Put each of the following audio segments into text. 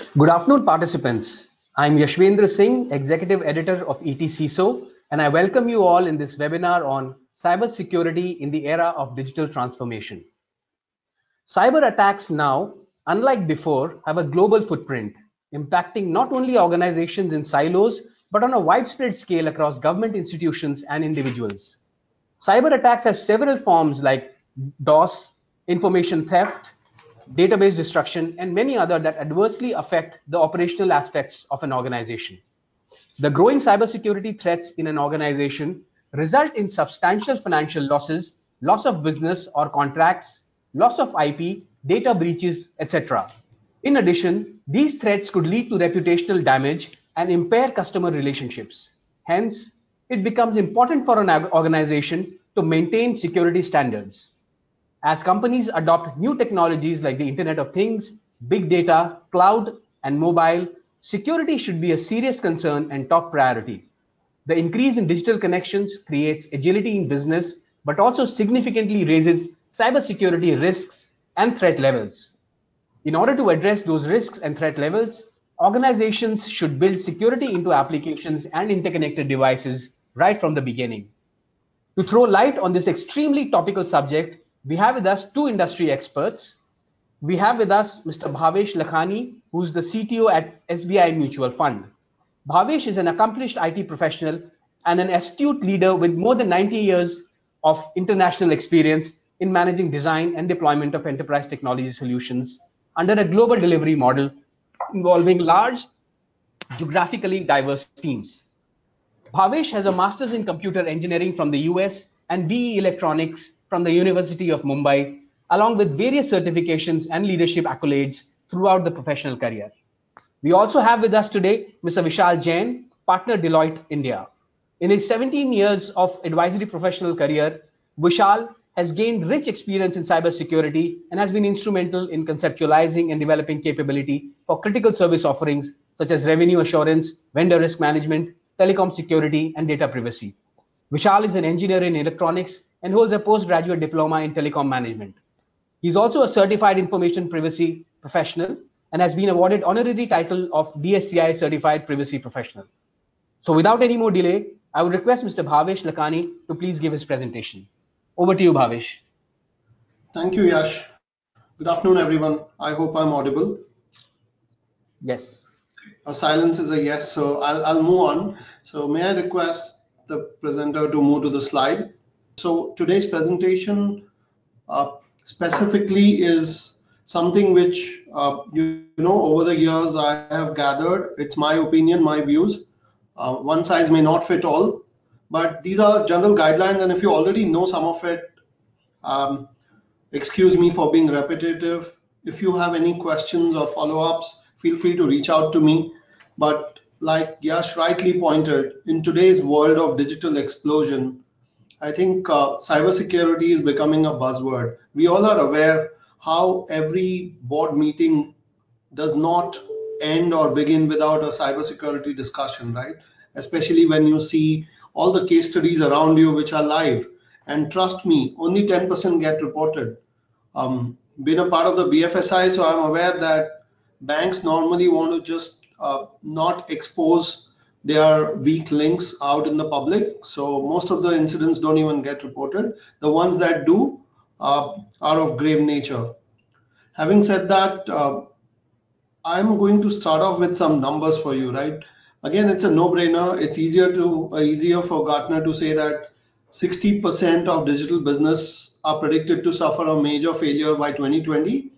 Good afternoon, participants. I'm Yashwendra Singh, Executive Editor of ET CISO, and I welcome you all in this webinar on cybersecurity in the era of digital transformation. Cyber attacks now, unlike before, have a global footprint, impacting not only organizations in silos, but on a widespread scale across government institutions and individuals. Cyber attacks have several forms like DOS, information theft, database destruction, and many other that adversely affect the operational aspects of an organization. The growing cybersecurity threats in an organization result in substantial financial losses, loss of business or contracts, loss of IP, data breaches, etc. In addition, these threats could lead to reputational damage and impair customer relationships. Hence, it becomes important for an organization to maintain security standards. As companies adopt new technologies like the Internet of Things, big data, cloud, and mobile, security should be a serious concern and top priority. The increase in digital connections creates agility in business, but also significantly raises cybersecurity risks and threat levels. In order to address those risks and threat levels, organizations should build security into applications and interconnected devices right from the beginning. To throw light on this extremely topical subject, we have with us two industry experts. We have with us Mr. Bhavesh Lakhani, who's the CTO at SBI Mutual Fund. Bhavesh is an accomplished IT professional and an astute leader with more than 90 years of international experience in managing design and deployment of enterprise technology solutions under a global delivery model involving large, geographically diverse teams. Bhavesh has a master's in computer engineering from the US and BE electronics from the University of Mumbai, along with various certifications and leadership accolades throughout the professional career. We also have with us today Mr. Vishal Jain, partner Deloitte India. In his 17 years of advisory professional career, Vishal has gained rich experience in cybersecurity and has been instrumental in conceptualizing and developing capability for critical service offerings such as revenue assurance, vendor risk management, telecom security, and data privacy. Vishal is an engineer in electronics and holds a postgraduate diploma in telecom management. He is also a certified information privacy professional and has been awarded honorary title of DSCI certified privacy professional. So without any more delay, I would request Mr. Bhavesh Lakhani to please give his presentation. Over to you, Bhavesh. Thank you, Yash. Good afternoon, everyone. I hope I'm audible. Yes. A silence is a yes, so I'll move on. So may I request the presenter to move to the slide? So today's presentation specifically is something which, over the years I have gathered. It's my opinion, my views. One size may not fit all, but these are general guidelines, and if you already know some of it, excuse me for being repetitive. If you have any questions or follow-ups, feel free to reach out to me. But like Yash rightly pointed, in today's world of digital explosion, I think cybersecurity is becoming a buzzword. We all are aware how every board meeting does not end or begin without a cybersecurity discussion, right? Especially when you see all the case studies around you which are live. And trust me, only 10% get reported. Been a part of the BFSI, so I'm aware that banks normally want to just not expose their weak links out in the public. So most of the incidents don't even get reported. The ones that do are of grave nature. Having said that, I'm going to start off with some numbers for you, right? Again, it's a no-brainer. It's easier for Gartner to say that 60% of digital business are predicted to suffer a major failure by 2020.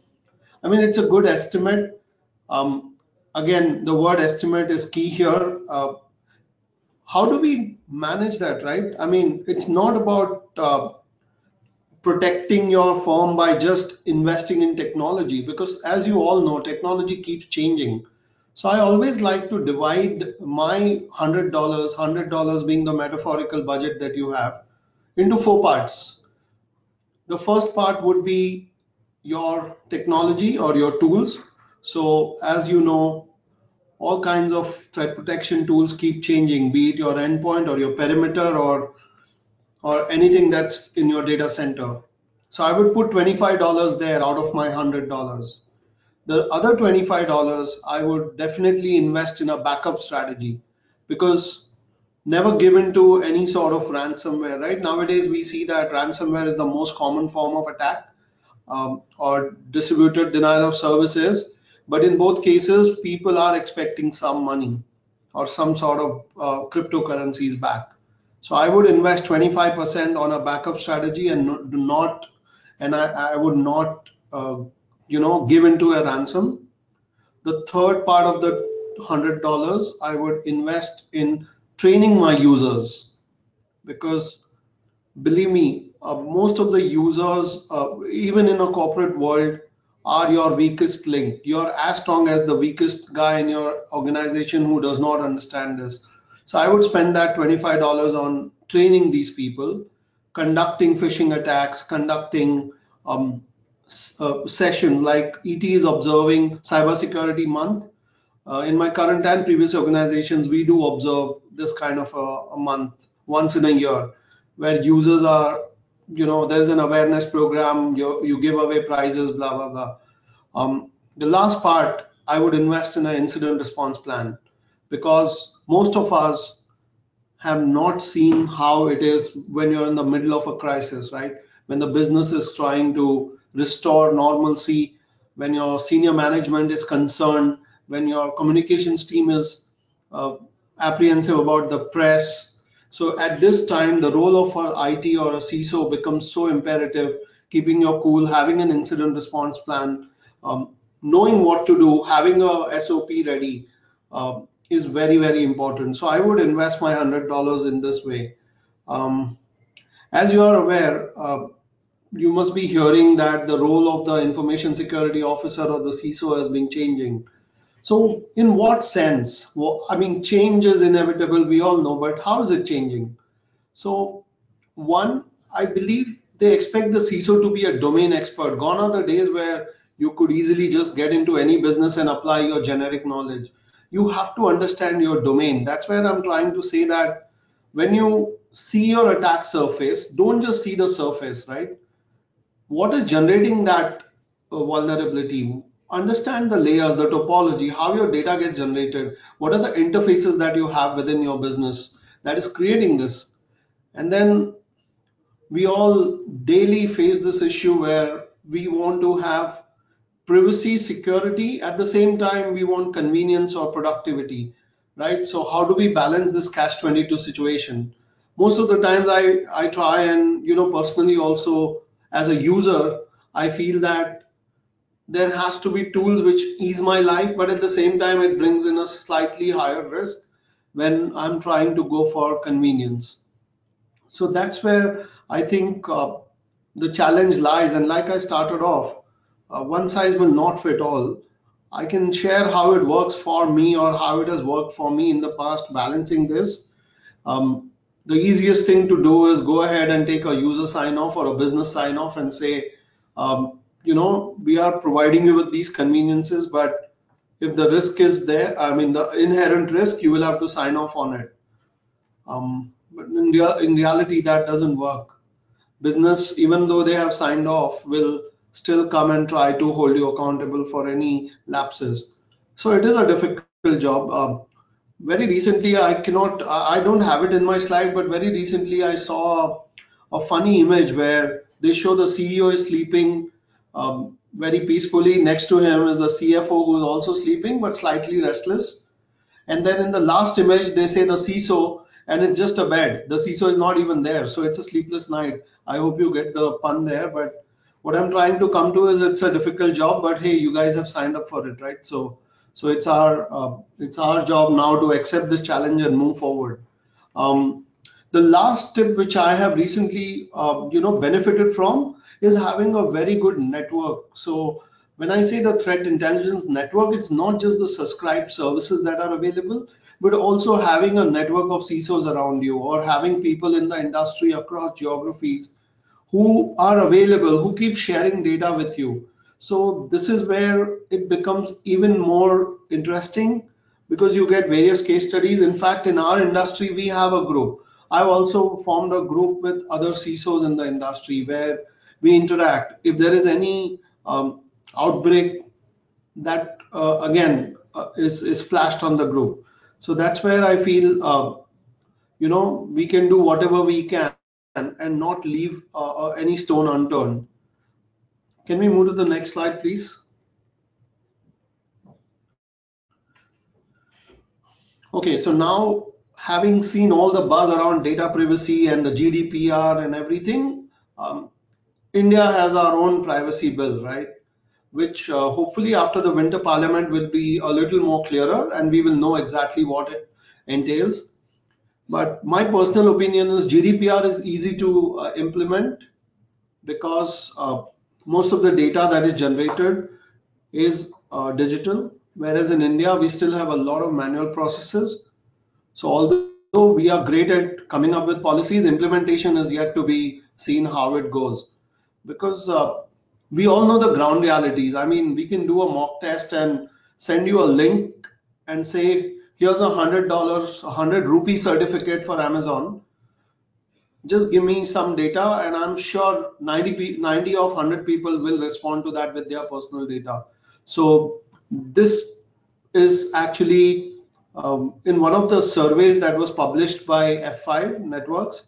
I mean, it's a good estimate. Again, the word estimate is key here. How do we manage that, right? I mean, it's not about protecting your firm by just investing in technology, because as you all know, technology keeps changing. So I always like to divide my $100 being the metaphorical budget that you have, into four parts. The first part would be your technology or your tools. So as you know, all kinds of threat protection tools keep changing, be it your endpoint or your perimeter or anything that's in your data center. So I would put $25 there out of my $100. The other $25, I would definitely invest in a backup strategy, because never give in to any sort of ransomware. Right nowadays, we see that ransomware is the most common form of attack, or distributed denial of services. But in both cases, people are expecting some money or some sort of cryptocurrencies back. So I would invest 25% on a backup strategy, and do not, and I would not, give into a ransom. The third part of the $100, I would invest in training my users, because believe me, most of the users, even in a corporate world, are your weakest link. You're as strong as the weakest guy in your organization who does not understand this. So I would spend that $25 on training these people, conducting phishing attacks, conducting um, sessions like ET is observing Cybersecurity Month. In my current and previous organizations, we do observe this kind of a month once in a year, where users are, there's an awareness program, you give away prizes, blah, blah, blah. The last part, I would invest in an incident response plan, because most of us have not seen how it is when you're in the middle of a crisis, right? When the business is trying to restore normalcy, when your senior management is concerned, when your communications team is uh, apprehensive about the press. So at this time, the role of our IT or a CISO becomes so imperative, keeping your cool, having an incident response plan, knowing what to do, having a SOP ready, is very, very important. So I would invest my $100 in this way. Um, as you are aware, you must be hearing that the role of the information security officer or the CISO has been changing. So, in what sense? Well, I mean, change is inevitable, we all know, but how is it changing? So, one, I believe they expect the CISO to be a domain expert. Gone are the days where you could easily just get into any business and apply your generic knowledge. You have to understand your domain. That's where I'm trying to say that when you see your attack surface, don't just see the surface, right? What is generating that vulnerability? Understand the layers, the topology, how your data gets generated, what are the interfaces that you have within your business that is creating this. And then we all daily face this issue where we want to have privacy, security, at the same time we want convenience or productivity, right? So how do we balance this catch 22 situation? Most of the times I try, and personally also, as a user, I feel that there has to be tools which ease my life, but at the same time it brings in a slightly higher risk when I'm trying to go for convenience. So that's where I think the challenge lies. And like I started off, one size will not fit all. I can share how it works for me, or how it has worked for me in the past balancing this. Um, the easiest thing to do is go ahead and take a user sign off or a business sign off and say, we are providing you with these conveniences, but if the risk is there, I mean, the inherent risk, you will have to sign off on it. But in reality, that doesn't work. Business, even though they have signed off, will still come and try to hold you accountable for any lapses. So it is a difficult job. Very recently, I don't have it in my slide, but very recently I saw a funny image where they show the CEO is sleeping very peacefully. Next to him is the CFO, who is also sleeping but slightly restless. And then in the last image, they say the CISO, and it's just a bed. The CISO is not even there, so it's a sleepless night. I hope you get the pun there. But what I'm trying to come to is, it's a difficult job, but hey, you guys have signed up for it, right? So it's our job now to accept this challenge and move forward. Um, the last tip which I have recently, benefited from, is having a very good network. So when I say the threat intelligence network, it's not just the subscribed services that are available, but also having a network of CISOs around you, or having people in the industry across geographies who are available, who keep sharing data with you. So this is where it becomes even more interesting, because you get various case studies. In fact, in our industry, we have a group. I've also formed a group with other CISOs in the industry where we interact. If there is any outbreak that again is flashed on the group. So that's where I feel we can do whatever we can and not leave any stone unturned. Can we move to the next slide, please? Okay, so now having seen all the buzz around data privacy and the GDPR and everything, um, India has our own privacy bill, right? Which hopefully after the winter parliament will be a little more clearer and we will know exactly what it entails. But my personal opinion is GDPR is easy to implement because most of the data that is generated is digital, whereas in India we still have a lot of manual processes. So although we are great at coming up with policies, implementation is yet to be seen how it goes. Because we all know the ground realities. I mean, we can do a mock test and send you a link and say, here's $100, 100 rupee certificate for Amazon. Just give me some data, and I'm sure 90 of 100 people will respond to that with their personal data. So this is actually in one of the surveys that was published by F5 Networks.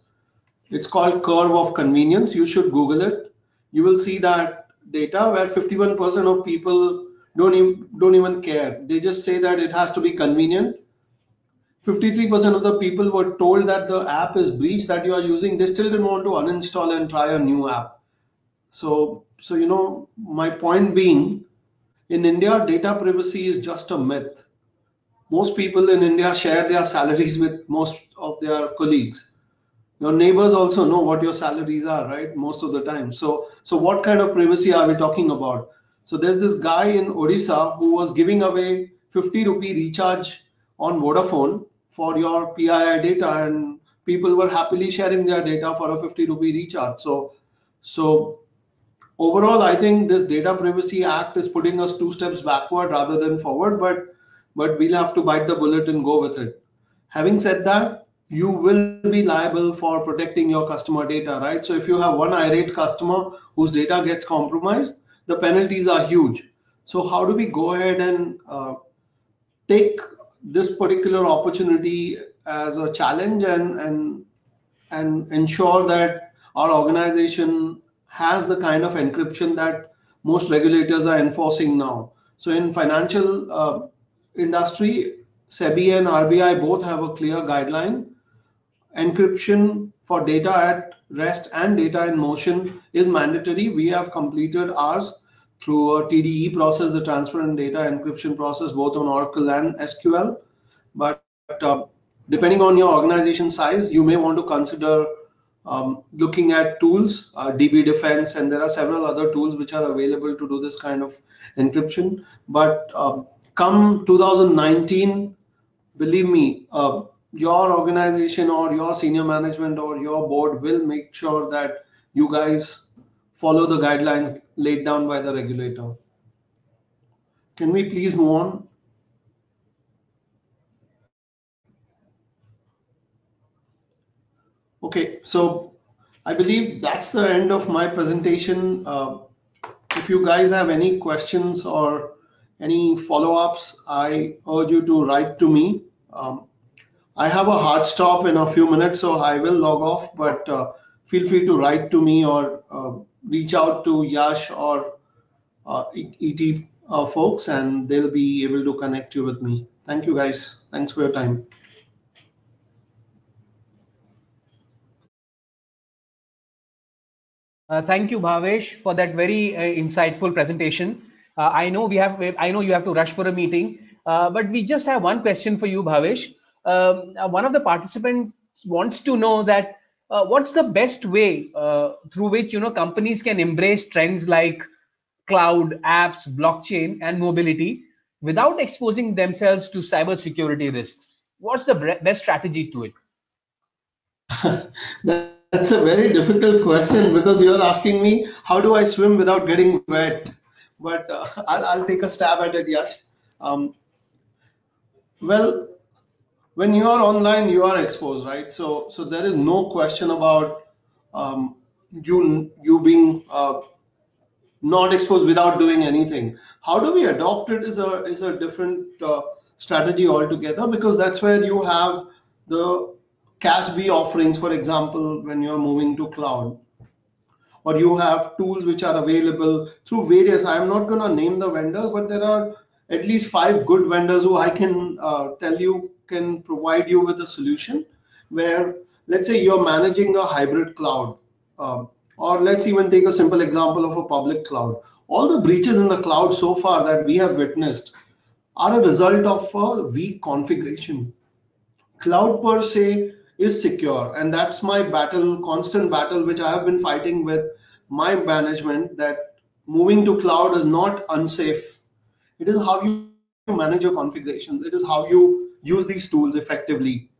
It's called Curve of Convenience. You should Google it. You will see that data where 51% of people don't even care. They just say that it has to be convenient. 53% of the people were told that the app is breached that you are using. They still didn't want to uninstall and try a new app. So my point being, in India, data privacy is just a myth. Most people in India share their salaries with most of their colleagues. Your neighbors also know what your salaries are, right? Most of the time. So what kind of privacy are we talking about? So there's this guy in Odisha who was giving away 50 rupee recharge on Vodafone for your PII data, and people were happily sharing their data for a 50 rupee recharge. So overall, I think this Data Privacy Act is putting us two steps backward rather than forward, but we'll have to bite the bullet and go with it. Having said that, you will be liable for protecting your customer data, right? So if you have one irate customer whose data gets compromised, the penalties are huge. So how do we go ahead and take this particular opportunity as a challenge and ensure that our organization has the kind of encryption that most regulators are enforcing now. So in financial industry, SEBI and RBI both have a clear guideline. Encryption for data at rest and data in motion is mandatory. We have completed ours through a TDE process, the transparent data encryption process, both on Oracle and SQL. But depending on your organization size, you may want to consider looking at tools, DB Defense, and there are several other tools which are available to do this kind of encryption. But come 2019, believe me, your organization or your senior management or your board will make sure that you guys follow the guidelines laid down by the regulator. Can we please move on? Okay, so I believe that's the end of my presentation. If you guys have any questions or any follow-ups, I urge you to write to me. I have a hard stop in a few minutes, so I will log off, but feel free to write to me or reach out to Yash or ET folks, and they'll be able to connect you with me. Thank you, guys. Thanks for your time. Thank you, Bhavesh, for that very insightful presentation. I know you have to rush for a meeting, but we just have one question for you, Bhavesh. One of the participants wants to know that what's the best way through which companies can embrace trends like cloud, apps, blockchain, and mobility without exposing themselves to cybersecurity risks. What's the best strategy to it? That's a very difficult question because you're asking me how do I swim without getting wet. But I'll take a stab at it, Yash. Um, well, when you are online, you are exposed, right? So there is no question about you being not exposed without doing anything. How do we adopt it is a different strategy altogether, because that's where you have the cash B offerings, for example, when you're moving to cloud, or you have tools which are available through various. I'm not going to name the vendors, but there are at least five good vendors who I can tell you can provide you with a solution where, let's say, you're managing a hybrid cloud, or let's even take a simple example of a public cloud. All the breaches in the cloud so far that we have witnessed are a result of a weak configuration. Cloud per se is secure, and that's my battle, constant battle, which I have been fighting with my management, that moving to cloud is not unsafe. It is how you manage your configurations. It is how you use these tools effectively.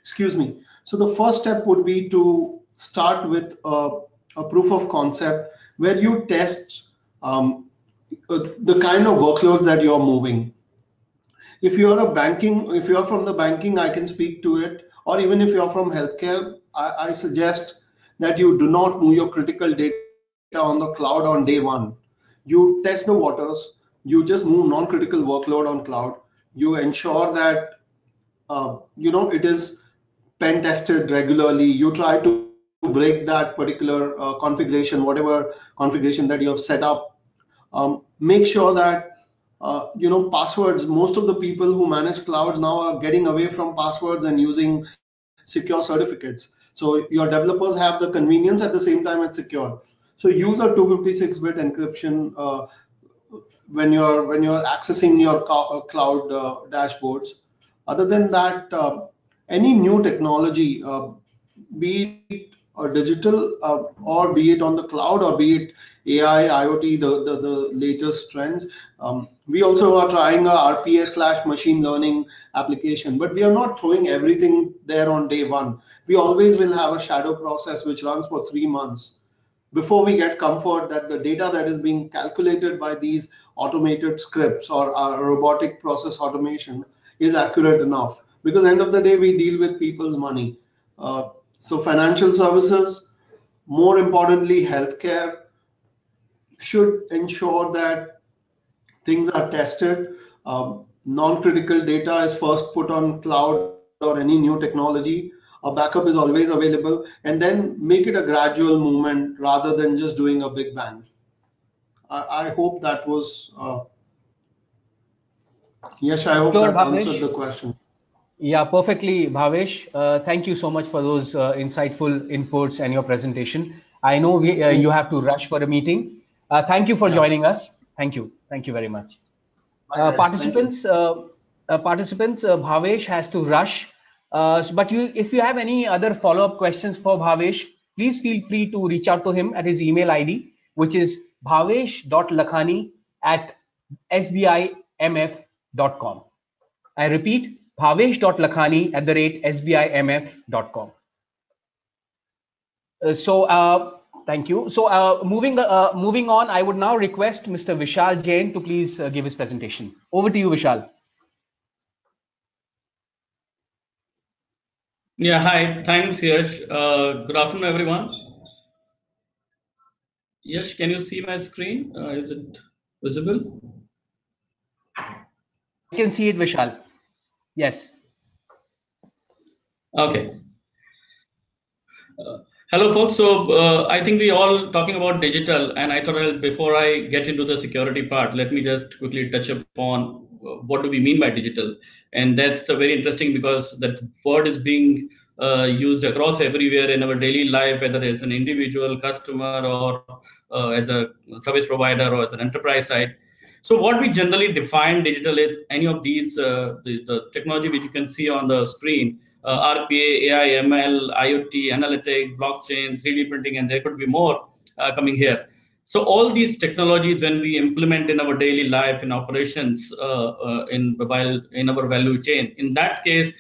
Excuse me. So the first step would be to start with a proof of concept where you test the kind of workloads that you're moving. If you're from the banking, I can speak to it, or even if you're from healthcare, I suggest that you do not move your critical data on the cloud on day one. You test the waters, you just move non-critical workload on cloud. You ensure that it is pen tested regularly. You try to break that particular configuration, whatever configuration that you have set up. Make sure that passwords. Most of the people who manage clouds now are getting away from passwords and using secure certificates. So your developers have the convenience, at the same time it's secure. So use a 256-bit encryption when you're accessing your cloud dashboards. Other than that, any new technology, be it digital, or be it on the cloud, or be it AI, IoT, the latest trends. We also are trying a RPA slash machine learning application, but we are not throwing everything there on day one. We always will have a shadow process which runs for 3 months before we get comfort that the data that is being calculated by these automated scripts or our robotic process automation is accurate enough, because end of the day we deal with people's money. So financial services, more importantly healthcare, should ensure that things are tested. Non-critical data is first put on cloud or any new technology. A backup is always available, and then make it a gradual movement rather than just doing a big bang. I hope that was, yes, I hope Sure, that answered Bhavesh. the question. Yeah, perfectly, Bhavesh. Thank you so much for those insightful inputs and your presentation. I know Thank you you. have to rush for a meeting. Thank you for Yeah. joining us. Thank you. Thank you very much. Bye, guys. Thank you. Bhavesh has to rush. But if you have any other follow-up questions for Bhavesh, please feel free to reach out to him at his email ID, which is bhavesh.lakhani@sbimf.com. I repeat, bhavesh.lakhani@sbimf.com. Thank you. Moving on, I would now request Mr. Vishal Jain to please give his presentation. Over to you, Vishal. Yeah, hi. Thanks, Yash. Good afternoon, everyone. Yash, can you see my screen? Is it visible? I can see it, Vishal. Yes. Okay. Hello, folks. So I think we all talking about digital, and I thought, well, before I get into the security part, let me just quickly touch upon what do we mean by digital, and that's very interesting because that word is being used across everywhere in our daily life, whether it's an individual customer or as a service provider or as an enterprise side. So what we generally define digital is any of these the technology which you can see on the screen, RPA, AI, ML, IoT, analytics, blockchain, 3D printing, and there could be more coming here. So all these technologies, when we implement in our daily life, in operations, in our value chain, in that case,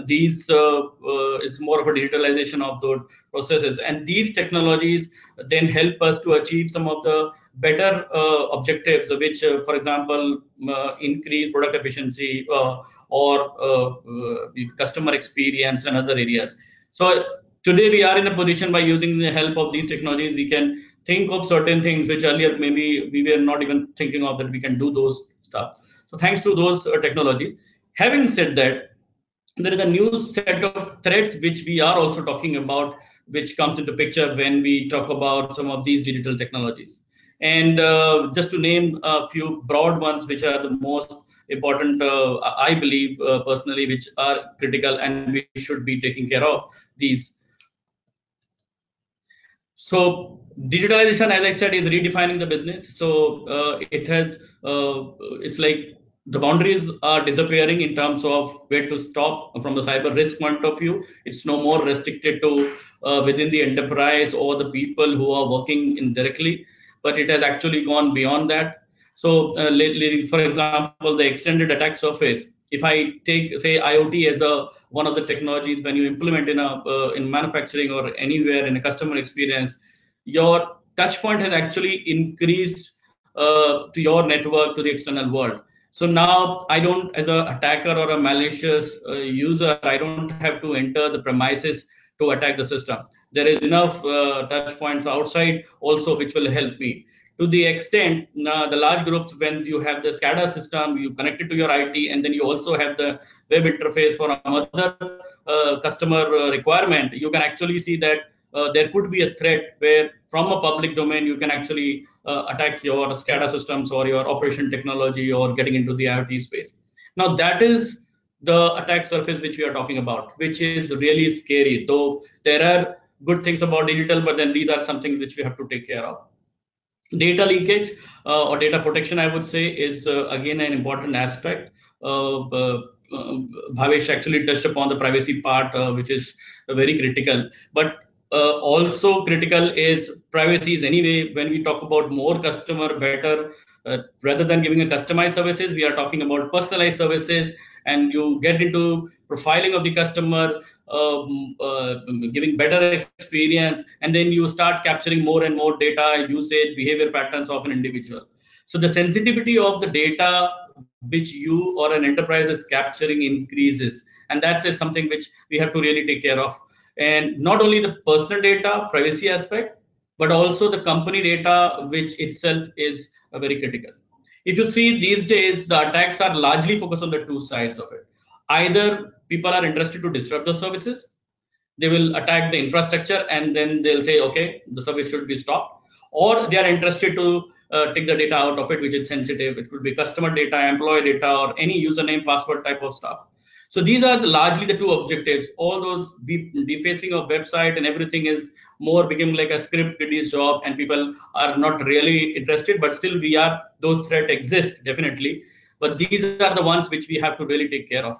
these is more of a digitalization of those processes, and these technologies then help us to achieve some of the better objectives, which, for example, increase product efficiency or customer experience and other areas. So today we are in a position by using the help of these technologies, we can think of certain things which earlier maybe we were not even thinking of, that we can do those stuff. So thanks to those technologies. Having said that, there is a new set of threats which we are also talking about, which comes into picture when we talk about some of these digital technologies. And just to name a few broad ones, which are the most important, I believe personally, which are critical and we should be taking care of these. So digitalization, as I said, is redefining the business. So it's like the boundaries are disappearing in terms of where to stop from the cyber risk point of view. It's no more restricted to within the enterprise or the people who are working indirectly, but it has actually gone beyond that. So, for example, the extended attack surface. If I take, say, IoT as a one of the technologies, when you implement in manufacturing or anywhere in a customer experience, your touch point has actually increased to your network, to the external world. So now I don't, as a attacker or a malicious user, I don't have to enter the premises to attack the system. There is enough touch points outside also which will help me. To the extent, the large groups, when you have the SCADA system, you connect it to your IT, and then you also have the web interface for another customer requirement, you can actually see that there could be a threat where from a public domain you can actually attack your SCADA systems or your operation technology or getting into the IoT space. Now that is the attack surface which we are talking about, which is really scary. Though there are good things about digital, but then these are some things which we have to take care of. Data leakage or data protection, I would say, is again an important aspect. Bhavesh actually touched upon the privacy part, which is very critical. But also critical is privacy is anyway. When we talk about more customer, better, rather than giving a customized services, we are talking about personalized services, and you get into profiling of the customer, giving better experience, and then you start capturing more and more data, usage, behavior patterns of an individual. So the sensitivity of the data which you or an enterprise is capturing increases, and that's something which we have to really take care of. And not only the personal data privacy aspect, but also the company data, which itself is very critical. If you see these days, the attacks are largely focused on the two sides of it. Either people are interested to disrupt the services, they will attack the infrastructure, and then they'll say, okay, the service should be stopped. Or they are interested to take the data out of it, which is sensitive. It could be customer data, employee data, or any username, password type of stuff. So these are largely the two objectives. All those defacing of website and everything is more become like a script kiddie's job, and people are not really interested. But still, we are those threats exist definitely. But these are the ones which we have to really take care of.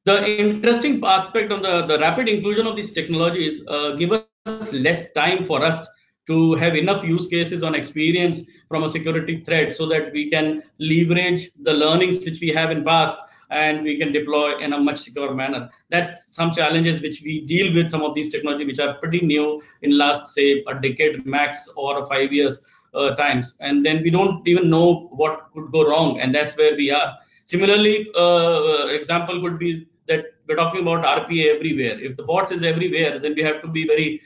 The interesting aspect on the rapid inclusion of these technologies give us less time for us to have enough use cases on experience from a security threat, so that we can leverage the learnings which we have in past and we can deploy in a much secure manner. That's some challenges which we deal with some of these technology which are pretty new in last, say, a decade max or 5 years times, and then we don't even know what could go wrong, and that's where we are. Similarly, example could be that we're talking about RPA everywhere. If the bots is everywhere, then we have to be very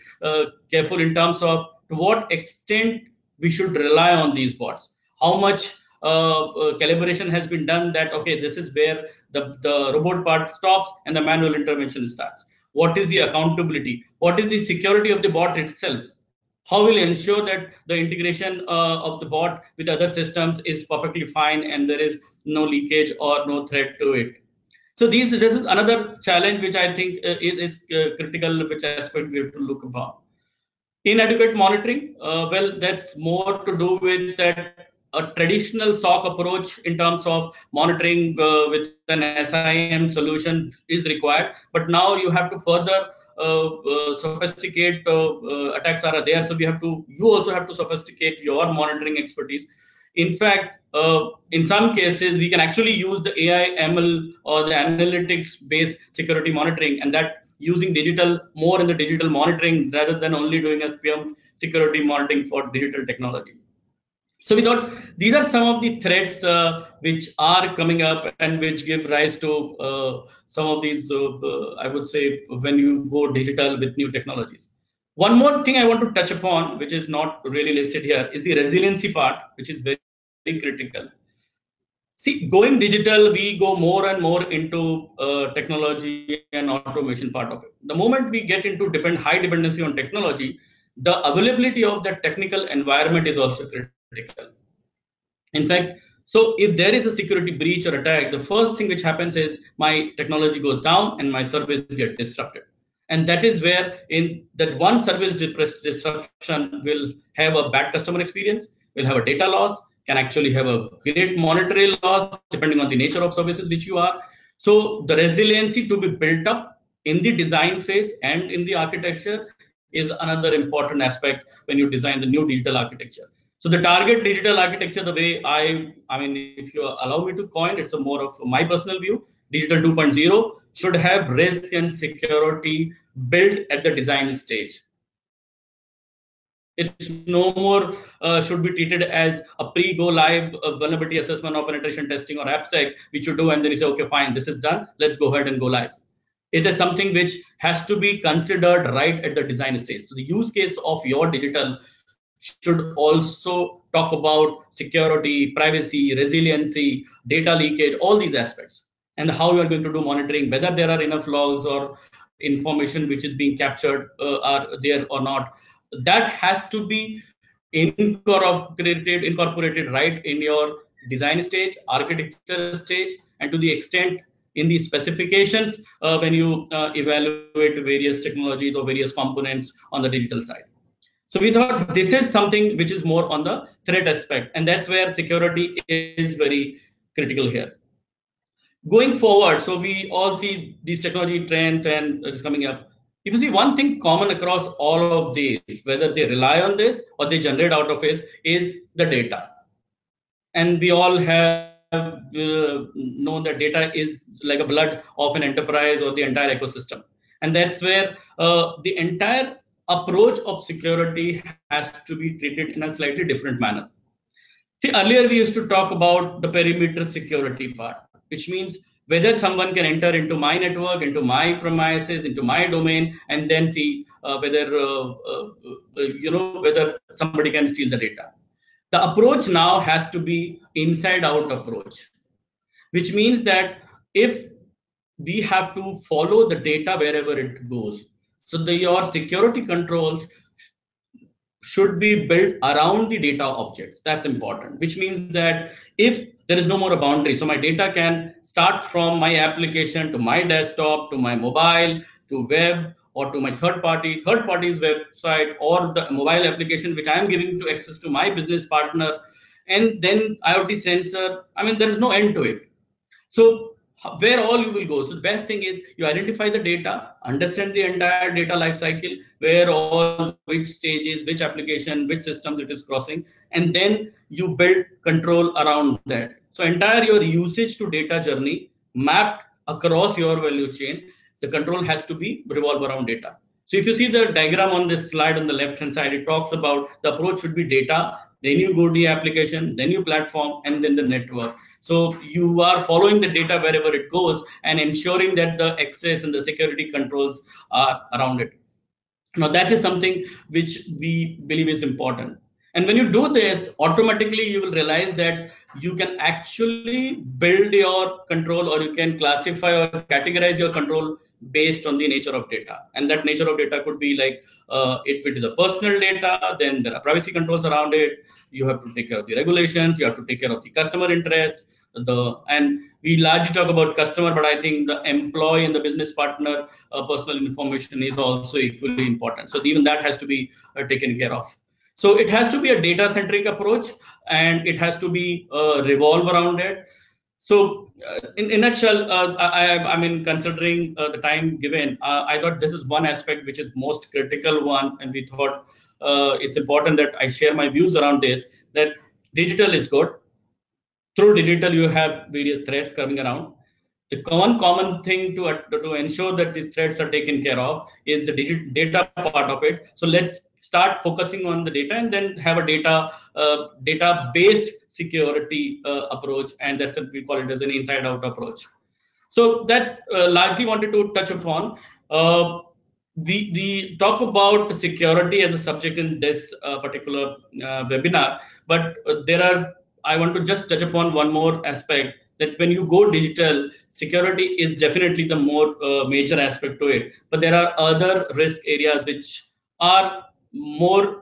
careful in terms of to what extent we should rely on these bots. How much calibration has been done that, okay, this is where the robot part stops and the manual intervention starts. What is the accountability? What is the security of the bot itself? How will ensure that the integration of the bot with other systems is perfectly fine and there is no leakage or no threat to it? So this is another challenge which I think is critical, which aspect we have to look upon. Inadequate monitoring, well, that's more to do with that a traditional SOC approach in terms of monitoring with an SIM solution is required, but now you have to further sophisticate attacks are there. So you also have to sophisticate your monitoring expertise. In fact, in some cases, we can actually use the AI, ML, or the analytics-based security monitoring, and that using digital more in the digital monitoring rather than only doing a pure security monitoring for digital technology. So we thought these are some of the threats which are coming up and which give rise to some of these, I would say, when you go digital with new technologies. One more thing I want to touch upon, which is not really listed here, is the resiliency part, which is very critical. See, going digital, we go more and more into technology and automation part of it. The moment we get into high dependency on technology, the availability of the technical environment is also critical. In fact, so if there is a security breach or attack, the first thing which happens is my technology goes down and my service get disrupted. And that is where in that one service disruption will have a bad customer experience, will have a data loss, can actually have a great monetary loss depending on the nature of services which you are. So the resiliency to be built up in the design phase and in the architecture is another important aspect when you design the new digital architecture. So the target digital architecture, the way I mean, if you allow me to coin, it's a more of my personal view. Digital 2.0 should have risk and security built at the design stage. It's no more should be treated as a pre-go live vulnerability assessment or penetration testing or AppSec, which you do and then you say, okay, fine, this is done. Let's go ahead and go live. It is something which has to be considered right at the design stage. So the use case of your digital should also talk about security, privacy, resiliency, data leakage, all these aspects, and how you are going to do monitoring, whether there are enough logs or information which is being captured are there or not. That has to be incorporated right in your design stage, architecture stage, and to the extent in the specifications when you evaluate various technologies or various components on the digital side. So we thought this is something which is more on the threat aspect, and that's where security is very critical here. Going forward, so we all see these technology trends and it's coming up. If you see one thing common across all of these, whether they rely on this or they generate out of it, is the data. And we all have known that data is like a blood of an enterprise or the entire ecosystem, and that's where the entire approach of security has to be treated in a slightly different manner. See, earlier we used to talk about the perimeter security part, which means whether someone can enter into my network, into my premises, into my domain, and then see whether whether somebody can steal the data. The approach now has to be inside out approach, which means that if we have to follow the data wherever it goes, so your security controls should be built around the data objects. That's important, which means that if there is no more a boundary, so my data can start from my application to my desktop to my mobile to web or to my third party's website or the mobile application which I am giving to access to my business partner, and then IoT sensor. I mean, there is no end to it. So where all you will go. So the best thing is you identify the data, understand the entire data life cycle, where all, which stages, which application, which systems it is crossing, and then you build control around that. So entire your usage to data journey mapped across your value chain, the control has to be revolve around data. So if you see the diagram on this slide on the left hand side, it talks about the approach should be data, then you go to the application, then you platform, and then the network. So you are following the data wherever it goes and ensuring that the access and the security controls are around it. Now that is something which we believe is important. And when you do this, automatically you will realize that you can actually build your control, or you can classify or categorize your control based on the nature of data. And that nature of data could be like, if it is a personal data, then there are privacy controls around it. You have to take care of the regulations, you have to take care of the customer interest, and we largely talk about customer, but I think the employee and the business partner personal information is also equally important. So even that has to be taken care of. So it has to be a data centric approach, and it has to be revolve around it. So in a nutshell, I mean, considering the time given, I thought this is one aspect which is most critical one, and we thought it's important that I share my views around this, that digital is good. Through digital, you have various threats coming around. The common thing to ensure that these threats are taken care of is the data part of it. So let's start focusing on the data, and then have a data based security approach, and that's what we call it as an inside out approach. So that's largely wanted to touch upon. we talk about security as a subject in this particular webinar, but I want to just touch upon one more aspect, that when you go digital, security is definitely the more major aspect to it. But there are other risk areas which are more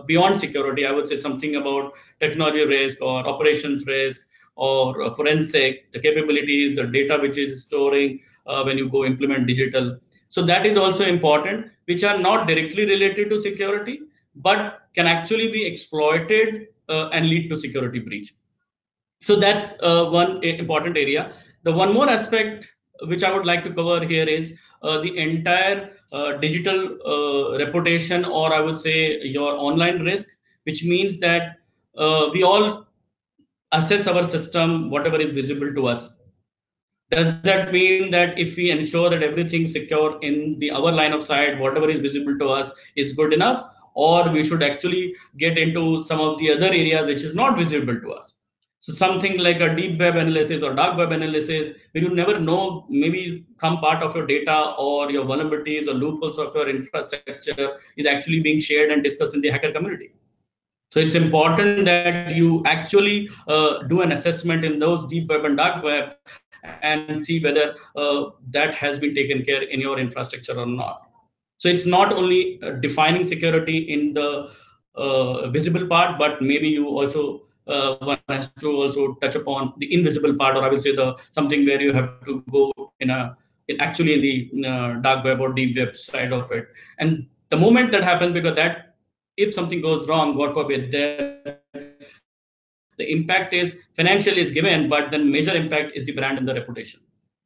beyond security. I would say something about technology risk or operations risk or forensic, the capabilities, the data which is storing when you go implement digital. So that is also important, which are not directly related to security, but can actually be exploited and lead to security breach. So that's one important area. The one more aspect which I would like to cover here is the entire digital reputation, or I would say your online risk, which means that we all assess our system, whatever is visible to us. Does that mean that if we ensure that everything secure in the our line of sight, whatever is visible to us is good enough, or we should actually get into some of the other areas which is not visible to us? So something like a deep web analysis or dark web analysis, where you never know, maybe some part of your data or your vulnerabilities or loopholes of your infrastructure is actually being shared and discussed in the hacker community. So it's important that you actually do an assessment in those deep web and dark web and see whether that has been taken care in your infrastructure or not. So it's not only defining security in the visible part, but maybe you also one has to also touch upon the invisible part, or I would say the something where you have to go actually in the dark web or deep web side of it. And the moment that happens, because that if something goes wrong, God forbid, then the impact is financial is given, but then major impact is the brand and the reputation.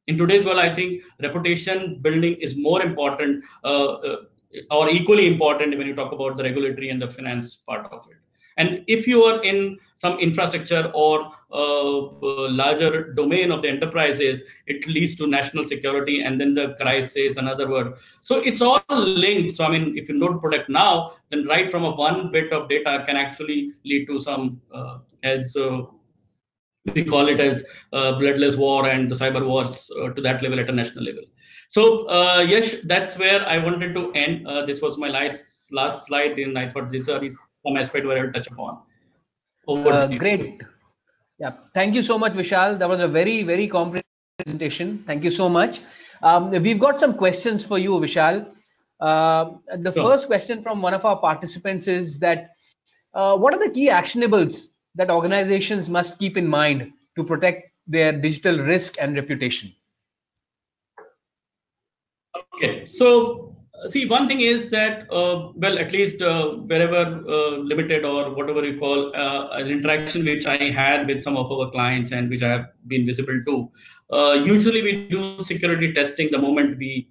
In today's world, I think reputation building is more important or equally important when you talk about the regulatory and the finance part of it. And if you are in some infrastructure or larger domain of the enterprises, it leads to national security and then the crisis, another word. So it's all linked. So I mean, if you don't protect now, then right from a one bit of data can actually lead to some as we call it as bloodless war and the cyber wars to that level at a national level. So yes, that's where I wanted to end. This was my last slide, and I thought these are some aspect where I'll touch upon. Over to you. Great. Yeah. Thank you so much, Vishal. That was a very, very comprehensive presentation. Thank you so much. We've got some questions for you, Vishal. The Sure. first question from one of our participants is that what are the key actionables that organizations must keep in mind to protect their digital risk and reputation? Okay, so see, one thing is that, well, at least wherever limited or whatever you call an interaction which I had with some of our clients and which I have been visible to, usually we do security testing the moment we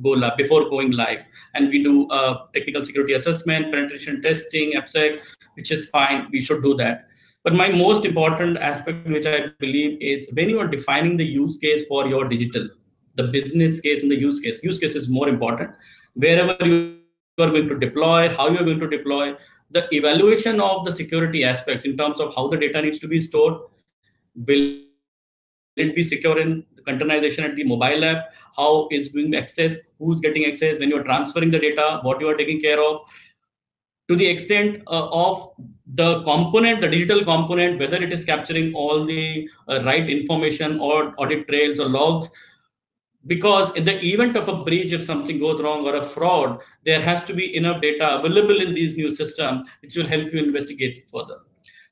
go live, before going live, and we do technical security assessment, penetration testing, AppSec, which is fine. We should do that. But my most important aspect, which I believe, is when you are defining the use case for your digital, the business case and the use case is more important. Wherever you are going to deploy, how you are going to deploy, the evaluation of the security aspects in terms of how the data needs to be stored. Will it be secure in containerization at the mobile app? How is being accessed? Who's getting access? When you are transferring the data, what you are taking care of, to the extent of the component, the digital component, whether it is capturing all the right information or audit trails or logs. Because in the event of a breach, if something goes wrong or a fraud, there has to be enough data available in these new systems which will help you investigate further.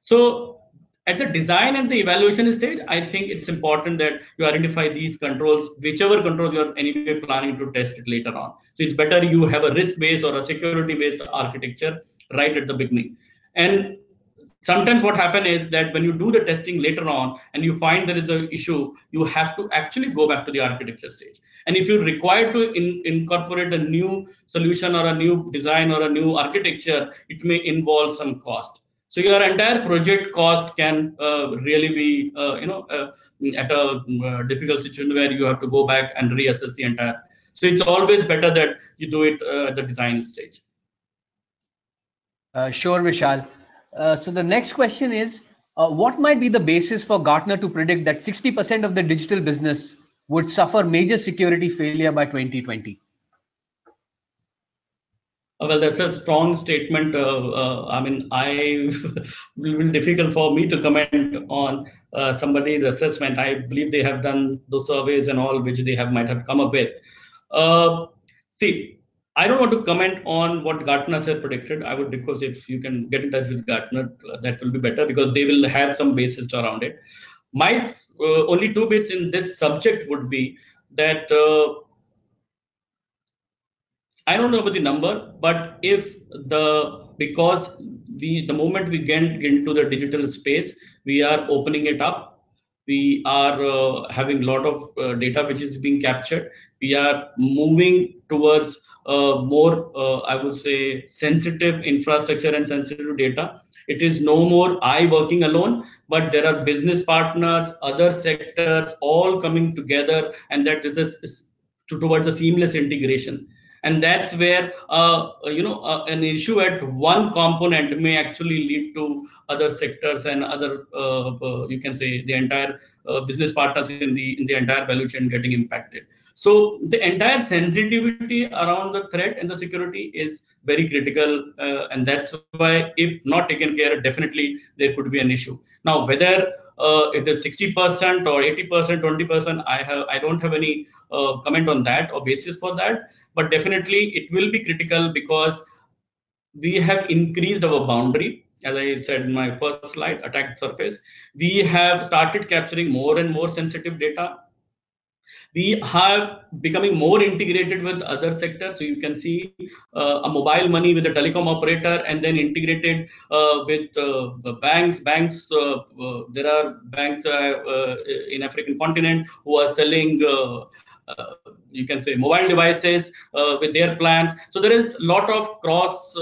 So at the design and the evaluation stage, I think it's important that you identify these controls, whichever controls you are anyway planning to test it later on. So it's better you have a risk based or a security based architecture right at the beginning. And sometimes what happens is that when you do the testing later on and you find there is an issue, you have to actually go back to the architecture stage. And if you're required to incorporate a new solution or a new design or a new architecture, it may involve some cost. So your entire project cost can really be at a difficult situation where you have to go back and reassess the entire. So it's always better that you do it at the design stage. Sure, Vishal. So the next question is, what might be the basis for Gartner to predict that 60% of the digital business would suffer major security failure by 2020? Well, that's a strong statement. I mean, I will be difficult for me to comment on somebody's assessment. I believe they have done those surveys and all, which they have might have come up with. Uh, See, I don't want to comment on what Gartner has predicted. I would request if you can get in touch with Gartner, that will be better because they will have some basis around it. My only two bits in this subject would be that. I don't know about the number, but if because the moment we get into the digital space, we are opening it up. We are having a lot of data which is being captured. We are moving towards more, I would say, sensitive infrastructure and sensitive data. It is no more I working alone, but there are business partners, other sectors, all coming together, and that is towards a seamless integration. And that's where an issue at one component may actually lead to other sectors and other you can say the entire business partners in the entire value chain getting impacted. So the entire sensitivity around the threat and the security is very critical, and that's why if not taken care, definitely there could be an issue. Now whether it is 60% or 80%, 20%, I don't have any comment on that or basis for that, but definitely it will be critical because we have increased our boundary. As I said in my first slide, attack surface, we have started capturing more and more sensitive data. We have becoming more integrated with other sectors. So you can see a mobile money with a telecom operator, and then integrated with the banks. There are banks in African continent who are selling you can say mobile devices with their plans. So there is a lot of cross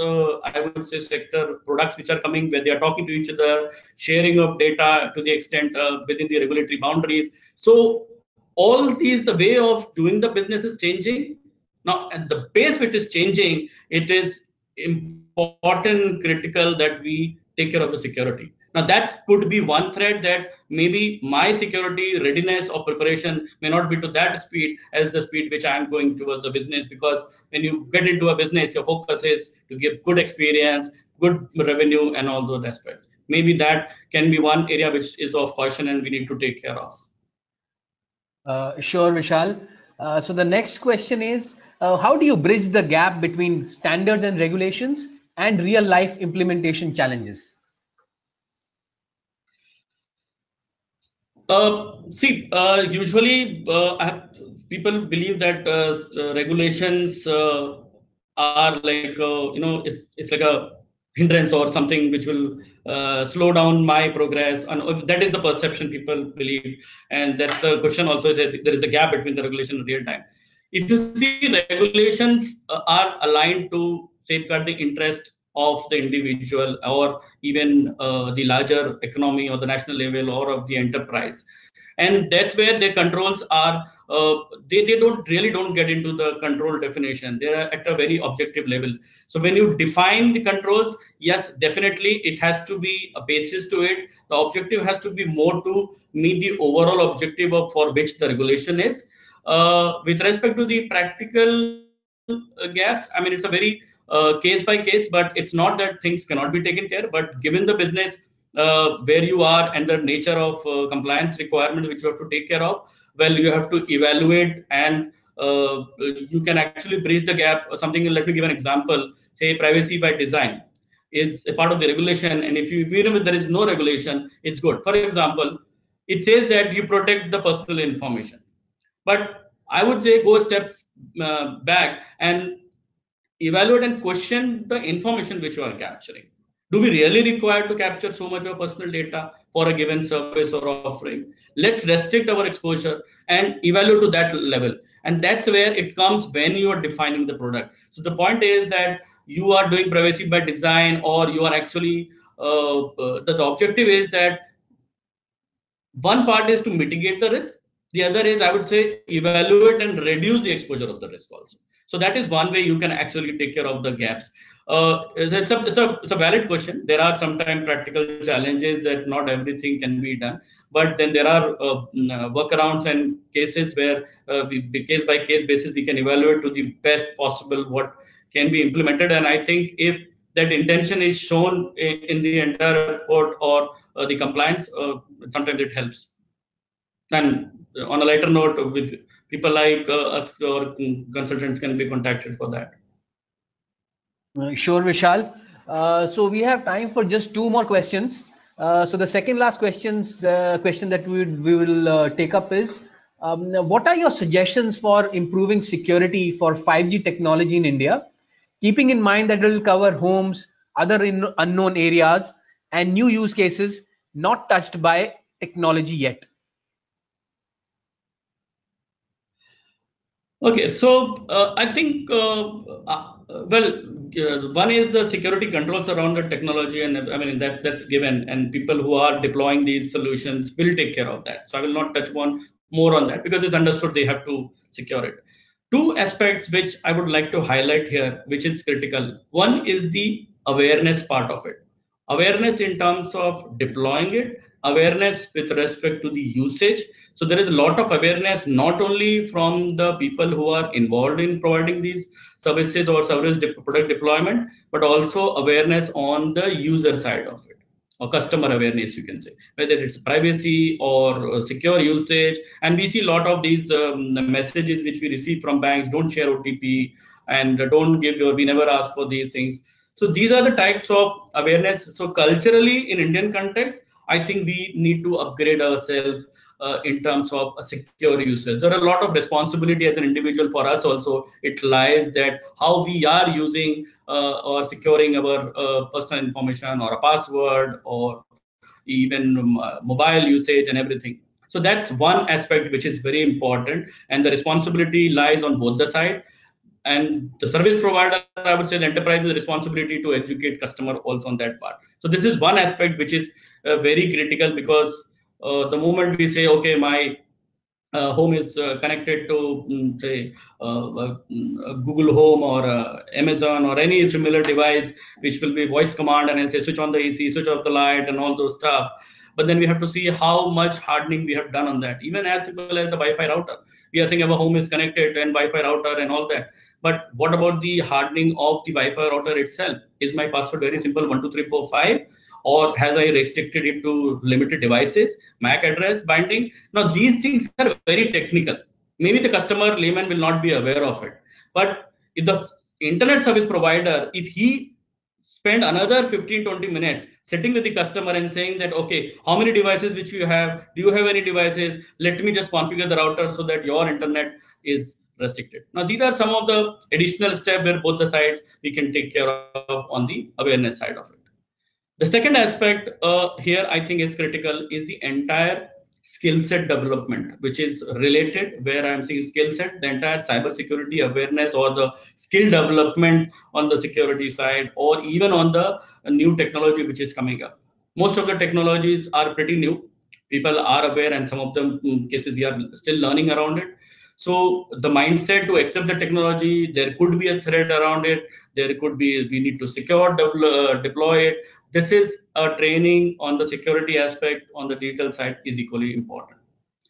I would say sector products which are coming where they are talking to each other, sharing of data to the extent within the regulatory boundaries. So all these, the way of doing the business is changing now, at the pace which is changing. It is important, critical that we take care of the security. Now that could be one thread, that maybe my security readiness or preparation may not be to that speed as the speed which I am going towards the business, because when you get into a business, your focus is to give good experience, good revenue, and all those aspects. Maybe that can be one area which is of caution and we need to take care of. Sure, Vishal. So the next question is, how do you bridge the gap between standards and regulations and real life implementation challenges? Usually, people believe that regulations are like it's like a hindrance or something which will slow down my progress, and that is the perception people believe. And that's the question also, that there is a gap between the regulation and real time. If you see, regulations are aligned to safeguard the interest of the individual, or even the larger economy or the national level or of the enterprise. And that's where their controls are they don't get into the control definition. They are at a very objective level. So when you define the controls, yes, definitely it has to be a basis to it. The objective has to be more to meet the overall objective of for which the regulation is. With respect to the practical gaps, I mean, it's a very case by case, but it's not that things cannot be taken care. But given the business where you are and the nature of compliance requirement which you have to take care of, well, you have to evaluate, and you can actually bridge the gap. Something, let me give an example. Say privacy by design is a part of the regulation, and if you, even if there is no regulation, it's good. For example, it says that you protect the personal information, but I would say go a step back and evaluate and question the information which you are capturing. Do we really require to capture so much of personal data for a given service or offering? Let's restrict our exposure and evaluate to that level. And that's where it comes when you are defining the product. So the point is that you are doing privacy by design, or you are actually the objective is that one part is to mitigate the risk, the other is, I would say, evaluate and reduce the exposure of the risk also. So that is one way you can actually take care of the gaps. It's a valid question. There are sometimes practical challenges that not everything can be done, but then there are workarounds and cases where case by case basis we can evaluate to the best possible what can be implemented. And I think if that intention is shown in the entire report or the compliance, sometimes it helps. And on a lighter note, with people like us or consultants can be contacted for that. Sure, Vishal. So we have time for just two more questions. So the second last the question that we will take up is, what are your suggestions for improving security for 5G technology in India, keeping in mind that it will cover homes, other unknown areas, and new use cases not touched by technology yet? Okay, so I think, one is the security controls around the technology, and I mean that's given, and people who are deploying these solutions will take care of that. So I will not touch upon more on that because it's understood they have to secure it. Two aspects which I would like to highlight here, which is critical. One is the awareness part of it. Awareness in terms of deploying it, awareness with respect to the usage. So there is a lot of awareness not only from the people who are involved in providing these services or product deployment, but also awareness on the user side of it, or customer awareness, you can say, whether it's privacy or secure usage. And we see a lot of these messages which we receive from banks: don't share OTP, and don't give we never ask for these things. So these are the types of awareness. So culturally, in Indian context, I think we need to upgrade ourselves in terms of a secure usage. There are a lot of responsibility as an individual for us also. It lies that how we are using or securing our personal information or a password or even mobile usage and everything. So that's one aspect which is very important, and the responsibility lies on both the side. And the service provider, I would say, the enterprise's responsibility to educate customer also on that part. So this is one aspect which is very critical, because the moment we say, okay, my home is connected to say Google Home or Amazon or any similar device, which will be voice command, and then say switch on the AC, switch off the light, and all those stuff. But then we have to see how much hardening we have done on that. Even as simple as the Wi-Fi router, we are saying our home is connected and Wi-Fi router and all that. But what about the hardening of the Wi-Fi router itself? Is my password very simple, 12345? Or has I restricted it to limited devices, MAC address binding? Now, these things are very technical. Maybe the customer layman will not be aware of it. But if the internet service provider, if he spend another 15-20 minutes sitting with the customer and saying that, okay, how many devices which you have? Do you have any devices? Let me just configure the router so that your internet is restricted. Now, these are some of the additional steps where both the sides we can take care of on the awareness side of it. The second aspect here I think is critical is the entire skill set development, which is related, where I'm saying skill set, the entire cybersecurity awareness or the skill development on the security side, or even on the new technology which is coming up. Most of the technologies are pretty new. People are aware, and some of them cases we are still learning around it. So the mindset to accept the technology, there could be a threat around it. There could be, we need to secure, deploy it. This is a training on the security aspect on the digital side is equally important.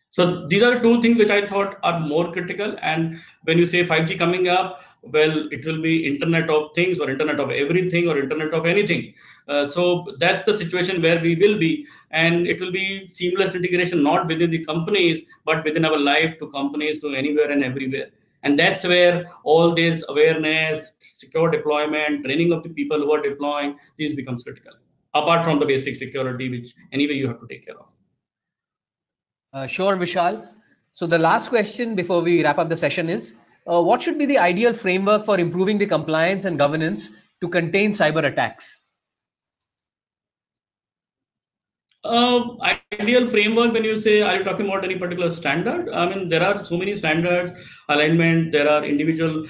So these are two things which I thought are more critical. And when you say 5G coming up, well, it will be Internet of Things or Internet of Everything or Internet of Anything. So that's the situation where we will be, and it will be seamless integration, not within the companies, but within our life, to companies, to anywhere and everywhere. And that's where all this awareness, secure deployment, training of the people who are deploying, these becomes critical. Apart from the basic security, which anyway you have to take care of. Sure, Vishal. So the last question before we wrap up the session is, what should be the ideal framework for improving the compliance and governance to contain cyber attacks? Ideal framework, when you say, are you talking about any particular standard? I mean, there are so many standards, alignment. There are individual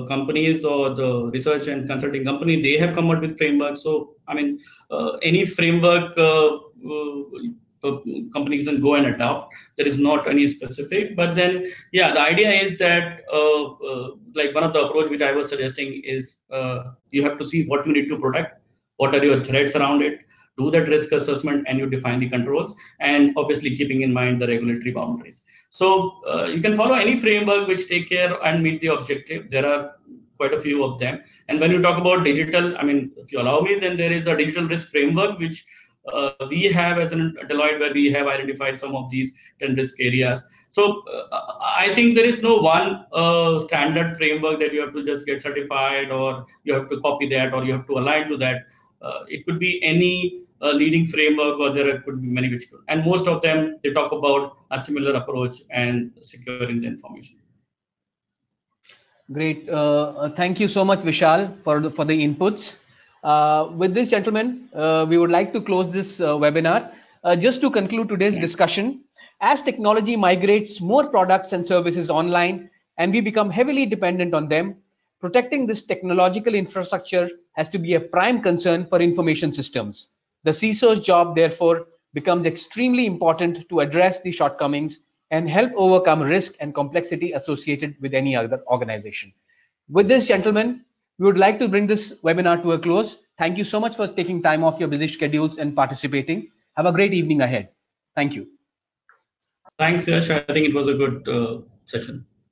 companies or the research and consulting company, they have come up with frameworks. So, I mean, any framework companies can go and adopt. There is not any specific, but then, yeah, the idea is that like one of the approach which I was suggesting is you have to see what you need to protect, what are your threats around it, do that risk assessment, and you define the controls, and obviously keeping in mind the regulatory boundaries. So you can follow any framework which take care and meet the objective. There are quite a few of them. And when you talk about digital, I mean, if you allow me, then there is a digital risk framework which we have as an Deloitte, where we have identified some of these 10 risk areas. So I think there is no one standard framework that you have to just get certified, or you have to copy that, or you have to align to that. It could be any leading framework, or there could be many which could. And most of them, they talk about a similar approach and securing the information. Great. Thank you so much, Vishal, for the inputs. With this, gentlemen, we would like to close this webinar. Just to conclude today's discussion, as technology migrates more products and services online, and we become heavily dependent on them, protecting this technological infrastructure has to be a prime concern for information systems. The CISO's job, therefore, becomes extremely important to address the shortcomings and help overcome risk and complexity associated with any other organization. With this, gentlemen, we would like to bring this webinar to a close. Thank you so much for taking time off your busy schedules and participating. Have a great evening ahead. Thank you. Thanks, Yash. I think it was a good session.